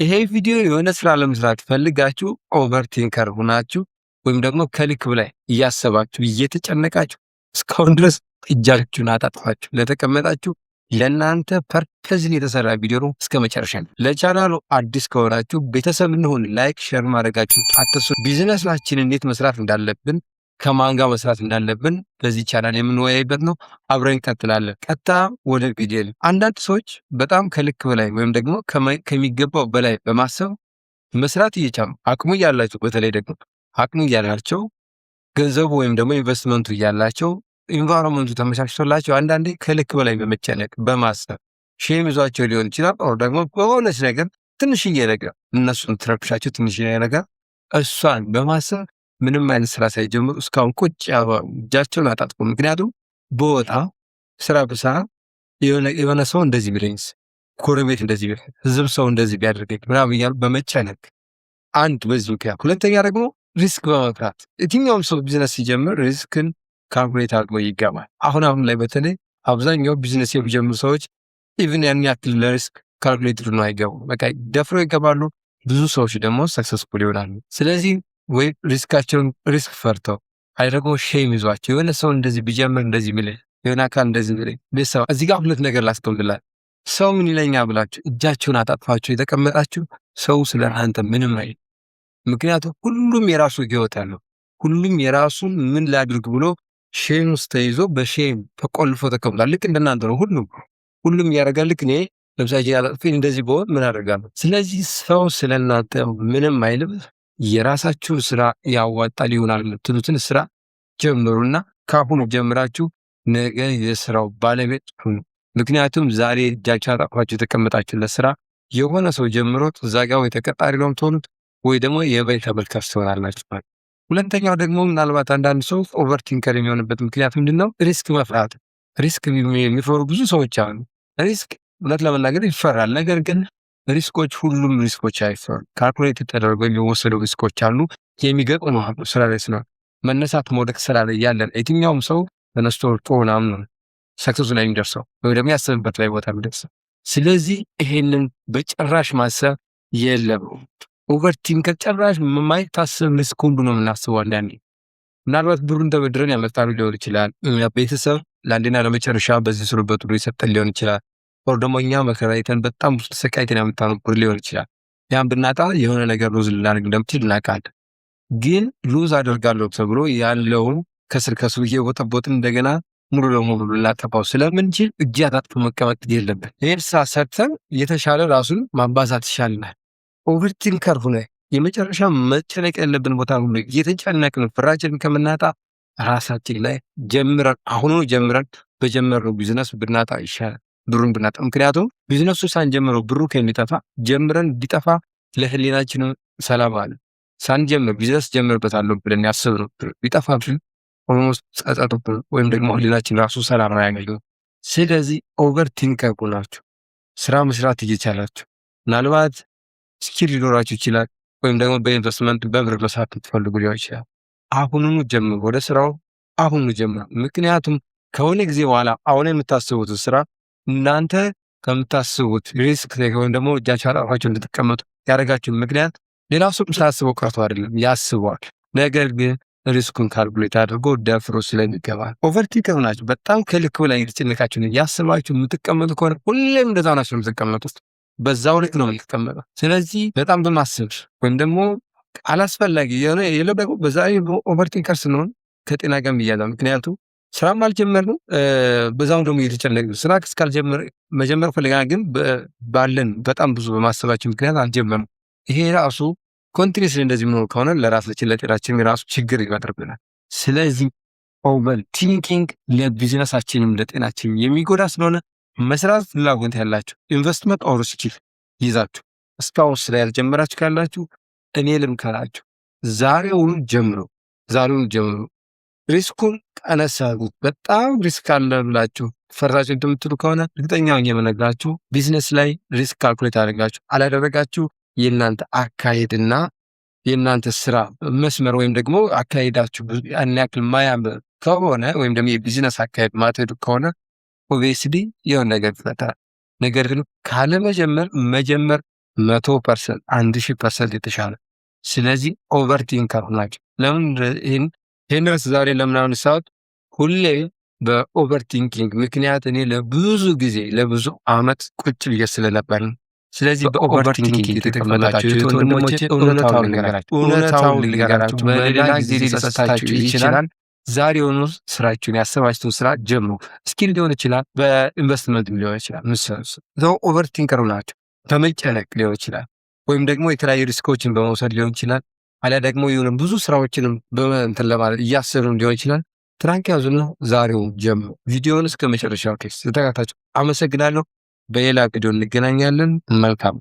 ይሄ ቪዲዮ የሆነ ስራ ለመስራት ፈልጋችሁ ኦቨርቲንከር ሆናችሁ ወይም ደግሞ ከልክ በላይ እያሰባችሁ እየተጨነቃችሁ እስካሁን ድረስ እጃችሁን አጣጥፋችሁ ለተቀመጣችሁ ለእናንተ ፐርፐዝሊ የተሰራ ቪዲዮ ነው። እስከ መጨረሻ ነው። ለቻናሉ አዲስ ከሆናችሁ ቤተሰብ እንሆን ላይክ፣ ሼር ማድረጋችሁ አትርሱ። ቢዝነሳችንን እንዴት መስራት እንዳለብን ከማን ጋር መስራት እንዳለብን በዚህ ቻናል የምንወያይበት ነው። አብረን እንቀጥላለን። ቀጥታ ወደ ቪዲዮ። አንዳንድ ሰዎች በጣም ከልክ በላይ ወይም ደግሞ ከሚገባው በላይ በማሰብ መስራት እየቻሉ አቅሙ እያላቸው በተለይ ደግሞ አቅሙ እያላቸው ገንዘቡ ወይም ደግሞ ኢንቨስትመንቱ እያላቸው ኢንቫይሮንመንቱ ተመቻችቶላቸው አንዳንዴ ከልክ በላይ በመጨነቅ በማሰብ ሼም ይዟቸው ሊሆን ይችላል። ኦር ደግሞ በሆነች ነገር ትንሽዬ ነገር እነሱን ትረብሻቸው ትንሽዬ ነገር እሷን በማሰብ ምንም አይነት ስራ ሳይጀምሩ እስካሁን ቁጭ እጃቸውን አጣጥፎ ምክንያቱም በወጣ ስራ ብሰራ የሆነ ሰው እንደዚህ ቢለኝስ፣ ጎረቤት እንደዚህ ቢለኝ፣ ህዝብ ሰው እንደዚህ ቢያደርገኝ ምናምን እያሉ በመጨነቅ አንድ በዚህ ምክንያት፣ ሁለተኛ ደግሞ ሪስክ በመፍራት የትኛውም ሰው ቢዝነስ ሲጀምር ሪስክን ካልኩሌት አድርጎ ይገባል። አሁን ላይ በተለይ አብዛኛው ቢዝነስ የሚጀምሩ ሰዎች ኢቭን ያን ያክል ለሪስክ ካልኩሌት ነው አይገቡም። በቃ ደፍረው ይገባሉ። ብዙ ሰዎች ደግሞ ሰክሰስፉል ይሆናሉ። ስለዚህ ወይ ሪስካቸውን ሪስክ ፈርተው አይ ደግሞ ሼም ይዟቸው የሆነ ሰው እንደዚህ ቢጀምር እንደዚህ ቢለኝ የሆነ አካል እንደዚህ ቢለኝ ቤተሰብ እዚህ ጋር ሁለት ነገር ላስቀምጥላል። ሰው ምን ይለኛ ብላችሁ እጃችሁን አጣጥፋችሁ የተቀመጣችሁ ሰው ስለ እናንተ ምንም አይል። ምክንያቱም ሁሉም የራሱ ህይወት ያለው ሁሉም የራሱን ምን ላድርግ ብሎ ሼም ውስጥ ተይዞ በሼም ተቆልፎ ተቀምጧል። ልክ እንደናንተ ነው። ሁሉም ያደርጋል። ልክ እኔ ለምሳሌ ያላጥፊ እንደዚህ በሆን ምን አደርጋለሁ? ስለዚህ ሰው ስለ እናንተ ምንም አይልም። የራሳችሁን ስራ ያዋጣል ይሆናል የምትሉትን ስራ ጀምሩና ካሁኑ ጀምራችሁ ነገ የስራው ባለቤት ሁኑ። ምክንያቱም ዛሬ እጃችሁ አጣጥፋችሁ የተቀመጣችሁለት ስራ የሆነ ሰው ጀምሮት እዛ ጋር ወይ ተቀጣሪ ነው የምትሆኑት ወይ ደግሞ የበይ ተመልካች ትሆናላችሁ። ሁለተኛው ደግሞ ምናልባት አንዳንድ ሰው ኦቨርቲንከር የሚሆንበት ምክንያት ምንድነው? ሪስክ መፍራት። ሪስክ የሚፈሩ ብዙ ሰዎች አሉ። ሪስክ እውነት ለመናገር ይፈራል። ነገር ግን ሪስኮች ሁሉም ሪስኮች አይፈሩ። ካልኩሌት ተደርገው የሚወሰዱ ሪስኮች አሉ። የሚገጥሙ ስራ ላይ ስለ መነሳት መውደቅ ስራ ላይ ያለን የትኛውም ሰው ተነስቶ ወጥቶ ምናምን ነው ሰክሰሱ ላይ የሚደርሰው ወይ ደግሞ ያሰብበት ላይ ቦታ የሚደርሰው። ስለዚህ ይሄንን በጭራሽ ማሰብ የለም። ኦቨርቲንከር ጭራሽ የማይታሰብ ሪስክ ሁሉ ነው የምናስበው። አንዳንዴ ምናልባት ብሩን ተበድረን ያመጣሉ ሊሆን ይችላል። ቤተሰብ ለአንዴና ለመጨረሻ በዚህ ስሩበት ብሎ ይሰጠን ሊሆን ይችላል። ኦር ደግሞ እኛ መከራይተን በጣም ብዙ ተሰቃይተን ያመጣነው ብር ሊሆን ይችላል። ያን ብናጣ የሆነ ነገር ሉዝ ልናደርግ እንደምችል እናውቃለን። ግን ሉዝ አደርጋለሁ ተብሎ ያለውን ከስር እየቦጠቦጥን እንደገና ሙሉ ለሙሉ ልናጠፋው ስለምንችል እጅ አጣጥፎ መቀመጥ የለብን። ይህን ስራ ሰርተን የተሻለ ራሱን ማባዛት ይሻልናል። ኦቨርቲንከር ሆነ የመጨረሻ መጨነቅ ያለብን ቦታ ሁሉ እየተጨነቅን ፍራችን ከምናጣ ራሳችን ላይ ጀምረን በጀመርነው ቢዝነስ ብናጣ ይሻላል ብሩን ብናጣ። ምክንያቱም ቢዝነሱ ሳንጀምረው ብሩ ከሚጠፋ ጀምረን እንዲጠፋ ለህሊናችን ሰላም አለ። ሳንጀምር ቢዝነስ ጀምርበታለሁ ብለን ያስብነው ብር ቢጠፋብን ኦልሞስት ጸጸቱብን ወይም ደግሞ ህሊናችን ራሱ ሰላም አያገኝም። ስለዚህ ኦቨርቲንከር ሆናችሁ ስራ መስራት እየቻላችሁ ምናልባት ስኪል ሊኖራችሁ ይችላል፣ ወይም ደግሞ በኢንቨስትመንት በብር መስራት ትፈልጉ ሊሆን ይችላል። አሁኑኑ ጀምሩ፣ ወደ ስራው አሁኑ ጀምሩ። ምክንያቱም ከሆነ ጊዜ በኋላ አሁን የምታስቡት ስራ እናንተ ከምታስቡት ሪስክ ወይም ደግሞ እጃችሁ አጣጥፋችሁ እንድትቀመጡ ያደረጋችሁ ምክንያት ሌላ ሰው ሳያስበው ቀርቶ አይደለም፣ ያስበዋል። ነገር ግን ሪስኩን ካልኩሌት አድርጎ ደፍሮ ስለሚገባ ኦቨርቲንከር ናችሁ። በጣም ከልክ በላይ የተጨነቃችሁ ያስባችሁ የምትቀመጡ ከሆነ ሁሌም እንደዛ ናችሁ የምትቀመጡት። በዛው ልክ ነው የሚቀመጠው። ስለዚህ በጣም በማሰብ ወይም ደግሞ አላስፈላጊ የሆነ ደግሞ በዛ ኦቨርቲንከር ስንሆን ከጤና ጋር ይያዛል። ምክንያቱም ስራም አልጀመርንም፣ በዛው ደግሞ እየተጨነቅን ስራ እስካልጀመር መጀመር ፈልገናል፣ ግን ባለን በጣም ብዙ በማሰባችን ምክንያት አልጀመርንም። ይሄ ራሱ ኮንቲኒስሊ እንደዚህ ምኖር ከሆነ ለራሳችን ለጤናችን የራሱ ችግር ይፈጥርብናል። ስለዚህ ኦቨርቲንኪንግ ለቢዝነሳችንም ለጤናችን የሚጎዳ ስለሆነ መስራት ፍላጎት ያላችሁ ኢንቨስትመንት ኦር ስኪል ይዛችሁ እስካሁን ስራ ያልጀመራችሁ ካላችሁ እኔ ልምከራችሁ፣ ዛሬውኑ ጀምሩ። ሪስኩን ቀነስ አድርጉት። በጣም ሪስክ አለ ብላችሁ ፈራችሁ እንደምትሉ ከሆነ እርግጠኛ ሆኜ የምነግራችሁ ቢዝነስ ላይ ሪስክ ካልኩሌት አድርጋችሁ አላደረጋችሁ የእናንተ አካሄድና የእናንተ ስራ መስመር ወይም ደግሞ አካሄዳችሁ ያን ያክል ማያምር ከሆነ ወይም ደግሞ የቢዝነስ አካሄድ ማትሄዱ ከሆነ ኦብቪየስሊ የሆነ ነገር ይፈጠራል። ነገር ግን ካለመጀመር መጀመር 100% 1000% የተሻለ። ስለዚህ ኦቨርቲንከር ናቸው። ለምን ይህን ርዕስ ዛሬ ለምን አነሳሁት? ሁሌ በኦቨርቲንኪንግ ምክንያት እኔ ለብዙ ጊዜ ለብዙ አመት ቁጭ ብዬ ስለነበር ነው። ስለዚህ በኦቨርቲንኪንግ የተቀመጣችሁ ወንድሞቼ እውነታውን ልንገራችሁ፣ በሌላ ጊዜ ሊጸጽታችሁ ይችላል። ዛሬውኑ ስራችሁን ያሰባችሁትን ስራ ጀምሩ። ስኪል ሊሆን ይችላል፣ በኢንቨስትመንት ሊሆን ይችላል። ኦቨርቲንከር ናቸው። በመጨነቅ ሊሆን ይችላል፣ ወይም ደግሞ የተለያዩ ሪስኮችን በመውሰድ ሊሆን ይችላል። አሊያ ደግሞ የሆነ ብዙ ስራዎችንም በእንትን ለማለት እያሰሩም ሊሆን ይችላል። ትራንክ ያዙና ዛሬው ጀምሩ። ቪዲዮውን እስከ መጨረሻው ተከታተሉ። አመሰግናለሁ። በሌላ ቪዲዮ እንገናኛለን። መልካም